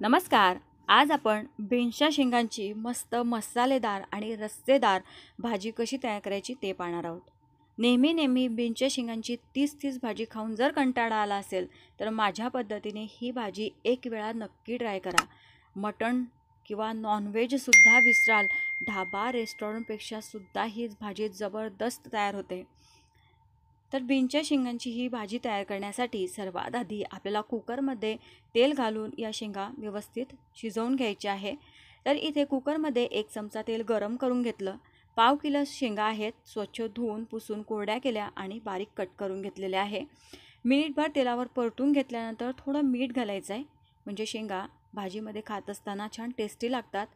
नमस्कार. आज आपण बीन्सच्या शेंगांची मस्त मसालेदार आणि रस्सेदार भाजी कशी तयार करायची ते पाहणार आहोत. नेहमी बीन्सच्या शेंगांची तीच भाजी खाऊन जर कंटाळा आला असेल तर माझ्या पद्धतीने ही भाजी एक वेळा नक्की ट्राय करा. मटण किंवा नॉनव्हेजसुद्धा विसराल. ढाबा रेस्टॉरंटपेक्षा सुद्धा ही भाजी जबरदस्त तयार होते. तर बीन्सच्या शेंगांची ही भाजी तयार करण्यासाठी सर्वात आधी आपल्याला कुकरमध्ये तेल घालून या शेंगा व्यवस्थित शिजवून घ्यायच्या आहे. तर इथे कुकरमध्ये 1 चमचा तेल गरम करून घेतलं. पाव किलो शेंगा आहेत, स्वच्छ धुवून पुसून कोरड्या केल्या आणि बारीक कट करून घेतलेल्या आहे. मिनिटभर तेलावर परतून घेतल्यानंतर थोडं मीठ घालायचं आहे, म्हणजे शेंगा भाजीमध्ये खात असताना छान टेस्टी लागतात.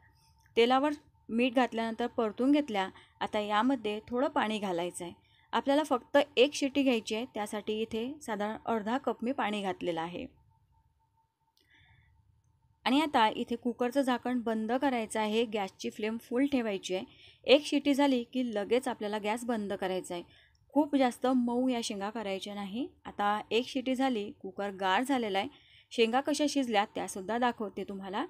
तेलावर मीठ घातल्यानंतर परतून घेतल्या. आता यामध्ये थोडं पाणी घालायचं आहे. आपल्याला फक्त 1 शिटी घ्यायची आहे, त्यासाठी इथे साधारण अर्धा कप मी पाणी घातलेलं आहे. आणि आता इथे कुकरचं झाकण बंद करायचं आहे. गॅसची फ्लेम फुल ठेवायची आहे. 1 शिटी झाली की लगेच आपल्याला गॅस बंद करायचा आहे. खूप जास्त मऊ या शेंगा करायच्या नाही. आता 1 शिटी झाली, कुकर गार झालेला आहे. शेंगा कशा शिजल्या त्यासुद्धा दाखवते तुम्हाला.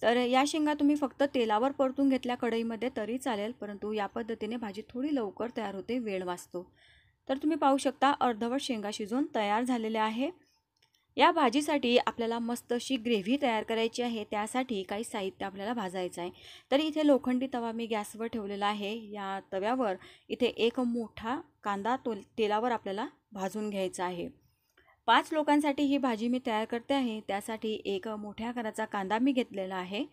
तर या शेंगा तुम्ही फक्त तेलावर परतून घेतल्या कढईमध्ये तरी चालेल, परंतु या पद्धतीने भाजी थोडी लवकर तयार होते, वेळ वाचतो. तर तुम्ही पाहू शकता अर्धवट शेंगा शिजून तयार झालेल्या आहे. या भाजीसाठी आपल्याला मस्त अशी ग्रेव्ही तयार करायची आहे. त्यासाठी काही साहित्य आपल्याला भाजायचं आहे. तर इथे लोखंडी तवा मी गॅसवर ठेवलेला आहे. या तव्यावर इथे एक मोठा कांदा तेलावर आपल्याला भाजून घ्यायचा आहे. 5 लोकांसाठी ही भाजी मी तयार करते आहे. त्यासाठी एक मोठ्या आकाराचा कांदा मी घेतलेला आहे.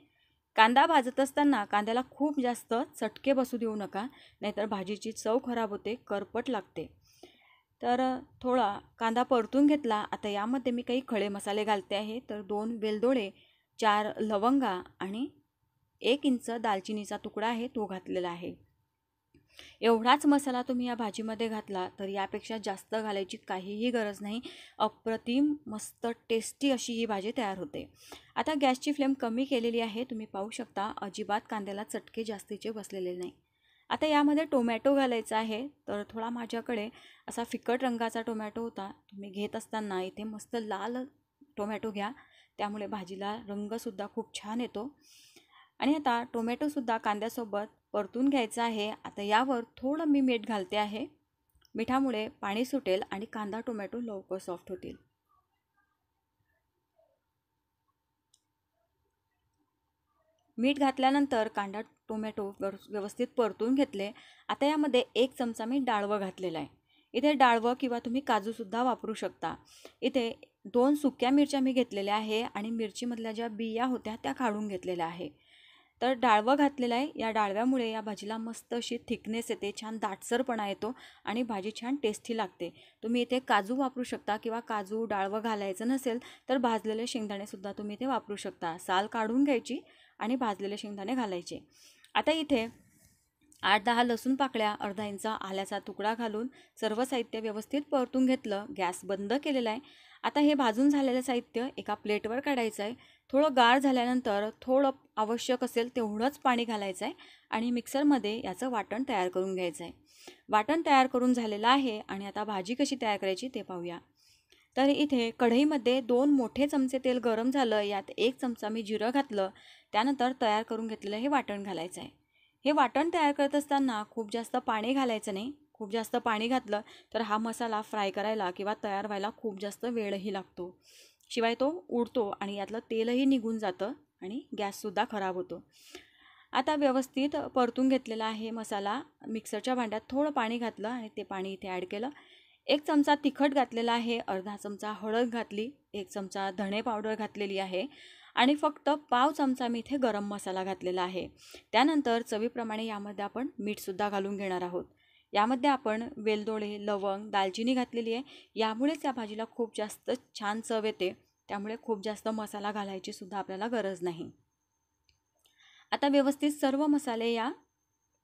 कांदा भाजत असताना कांद्याला खूप जास्त चटके बसू देऊ नका, नाहीतर भाजीची चव खराब होते, करपट लागते. तर थोडा कांदा परतून घेतला. आता यामध्ये मी काही खडे मसाले घालते आहे. तर 2 वेलदोडे, 4 लवंगा आणि 1 इंच दालचिनीचा तुकडा आहे, तो घातलेला आहे. एवढाच मसाला तुम्ही या भाजीमध्ये घातला तर यापेक्षा जास्त घालायची काहीही गरज नाही. अप्रतिम मस्त टेस्टी अशी ही भाजी तयार होते. आता गॅसची फ्लेम कमी केलेली आहे. तुम्ही पाहू शकता अजिबात कांद्याला चटके जास्तीचे बसलेले नाही. आता यामध्ये टोमॅटो घालायचा आहे. तर थोडा माझ्याकडे असा फिकट रंगाचा टोमॅटो होता. तुम्ही घेत असताना इथे मस्त लाल टोमॅटो घ्या, त्यामुळे भाजीला रंगसुद्धा खूप छान येतो. आणि आता टोमॅटोसुद्धा कांद्यासोबत परतून घ्यायचं आहे. आता यावर थोडं मी मीठ घालते आहे. मिठामुळे पाणी सुटेल आणि कांदा टोमॅटो लवकर सॉफ्ट होतील. मीठ घातल्यानंतर कांदा टोमॅटो व्यवस्थित परतून घेतले. आता यामध्ये 1 चमचा मी डाळवं घातलेलं आहे. इथे डाळवं किंवा तुम्ही काजूसुद्धा वापरू शकता. इथे 2 सुक्या मिरच्या मी घेतलेल्या आहे आणि मिरचीमधल्या ज्या बिया होत्या त्या काढून घेतलेल्या आहे. तर डाळवं घातलेलं आहे. या डाळव्यामुळे या भाजीला मस्त अशी थिकनेस येते, छान दाटसरपणा येतो आणि भाजी छान टेस्टी लागते. तुम्ही इथे काजू वापरू शकता किंवा काजू डाळवं घालायचं नसेल तर भाजलेले शेंगदाणेसुद्धा तुम्ही इथे वापरू शकता. साल काढून घ्यायची आणि भाजलेले शेंगदाणे घालायचे. आता इथे 8-10 लसूण पाकळ्या, अर्धा इंच आल्याचा तुकडा घालून सर्व साहित्य व्यवस्थित परतून घेतलं. गॅस बंद केलेला आहे. आता हे भाजून झालेलं साहित्य एका प्लेटवर काढायचं आहे. थोडं गार झाल्यानंतर थोडं आवश्यक असेल तेवढंच पाणी घालायचं आहे आणि मिक्सरमध्ये याचं वाटण तयार करून घ्यायचं आहे. वाटण तयार करून झालेलं आहे आणि आता भाजी कशी तयार करायची ते पाहूया. तर इथे कढईमध्ये 2 मोठे चमचे तेल गरम झालं. यात 1 चमचा मी जिरं घातलं. त्यानंतर तयार करून घेतलेलं हे वाटण घालायचं आहे. हे वाटण तयार करत असताना खूप जास्त पाणी घालायचं नाही. खूप जास्त पाणी घातलं तर हा मसाला फ्राय करायला किंवा तयार व्हायला खूप जास्त वेळही लागतो. शिवाय तो उडतो आणि यातलं तेलही निघून जातं आणि गॅससुद्धा खराब होतो. आता व्यवस्थित परतून घेतलेला आहे मसाला. मिक्सरच्या भांड्यात थोडं पाणी घातलं आणि ते पाणी इथे ॲड केलं. 1 चमचा तिखट घातलेला आहे, अर्धा चमचा हळद घातली, 1 चमचा धणे पावडर घातलेली आहे आणि फक्त पाव चमचा मी इथे गरम मसाला घातलेला आहे. त्यानंतर चवीप्रमाणे यामध्ये आपण मीठसुद्धा घालून घेणार आहोत. यामध्ये आपण वेलदोडे, लवंग, दालचिनी घातलेली आहे. यामुळेच या भाजीला खूप जास्त छान चव येते. त्यामुळे खूप जास्त मसाला घालायची सुद्धा आपल्याला गरज नाही. आता व्यवस्थित सर्व मसाले या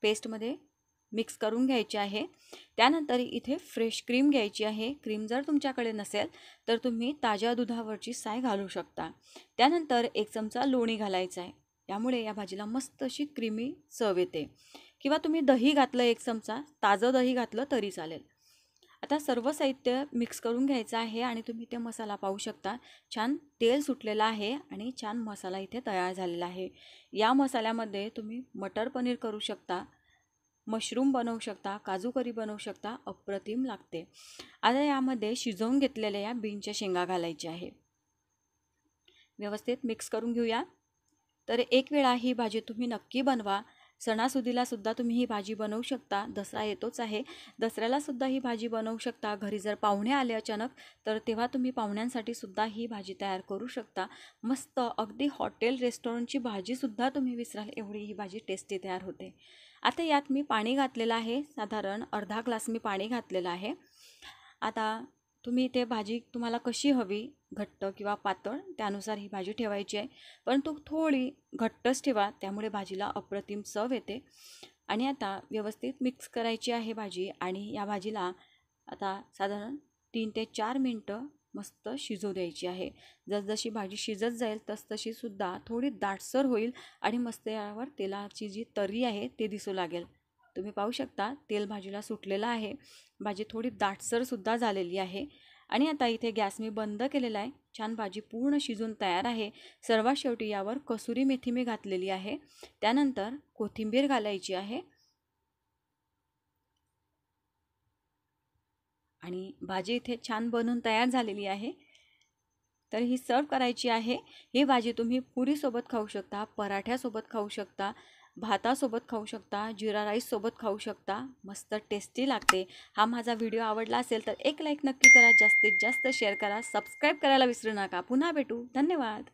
पेस्टमध्ये मिक्स करून घ्यायचे आहे. त्यानंतर इथे फ्रेश क्रीम घ्यायची आहे. क्रीम जर तुमच्याकडे नसेल तर तुम्ही ताज्या दुधावरची साय घालू शकता. त्यानंतर 1 चमचा लोणी घालायचा आहे. यामुळे या भाजीला मस्त अशी क्रीमी चव येते. किंवा तुम्ही दही घातलं 1 चमचा, ताजं दही घातलं तरी चालेल. आता सर्व साहित्य मिक्स करून घ्यायचं आहे आणि तुम्ही ते मसाला पाहू शकता. छान तेल सुटलेलं आहे आणि छान मसाला इथे तयार झालेला आहे. या मसाल्यामध्ये तुम्ही मटर पनीर करू शकता, मशरूम बनवू शकता, काजू करी बनवू शकता. अप्रतिम लागते. आता यामध्ये शिजवून घेतलेल्या या बीनच्या शेंगा घालायच्या आहे. व्यवस्थित मिक्स करून घेऊया. तर एक वेळा ही भाजी तुम्ही नक्की बनवा. सणासुदीला सुद्धा तुम्ही ही भाजी बनवू शकता. दसरा येतोच आहे. दसऱ्याला सुद्धा ही भाजी बनवू शकता. घरी जर पाहुणे आले अचानक तर तेव्हा तुम्ही पाहुण्यांसाठी सुद्धा ही भाजी तयार करू शकता. मस्त अगदी हॉटेल रेस्टॉरंटची भाजीसुद्धा तुम्ही विसराल एवढी ही भाजी टेस्टी तयार होते. आता यात मी पाणी घातलेलं आहे. साधारण अर्धा ग्लास मी पाणी घातलेलं आहे. आता तुम्ही इथे भाजी तुम्हाला कशी हवी, घट्ट किंवा पातळ, त्यानुसार ही भाजी ठेवायची आहे. परंतु थोडी घट्टच ठेवा, त्यामुळे भाजीला अप्रतिम चव येते. आणि आता व्यवस्थित मिक्स करायची आहे भाजी आणि या भाजीला आता साधारण 3 ते 4 मिनटं मस्त शिजू द्यायची आहे. जसजशी भाजी शिजत जाईल तसतशी सुद्धा थोडी दाटसर होईल आणि मस्त यावर तेलाची जी तर्री आहे ते दिसू लागेल. तुम्ही पाहू शकता तेल भाजीला सुटलेलं आहे. भाजी थोडी दाटसरसुद्धा झालेली आहे. आणि आता इथे गॅस मी बंद केलेला आहे. छान भाजी पूर्ण शिजून तयार आहे. सर्वात शेवटी यावर कसुरी मेथी मी घातलेली आहे. त्यानंतर कोथिंबीर घालायची आहे आणि भाजी इथे छान बनून तयार झालेली आहे. तर ही सर्व करायची आहे. ही भाजी तुम्ही पुरीसोबत खाऊ शकता, पराठ्यासोबत खाऊ शकता, भातासोबत खाऊ शकता, जिरा राईससोबत खाऊ शकता. मस्त टेस्टी लागते. हा माझा व्हिडिओ आवडला असेल तर एक लाईक नक्की करा, जास्तीत जास्त शेअर करा, सबस्क्राईब करायला विसरू नका. पुन्हा भेटू. धन्यवाद.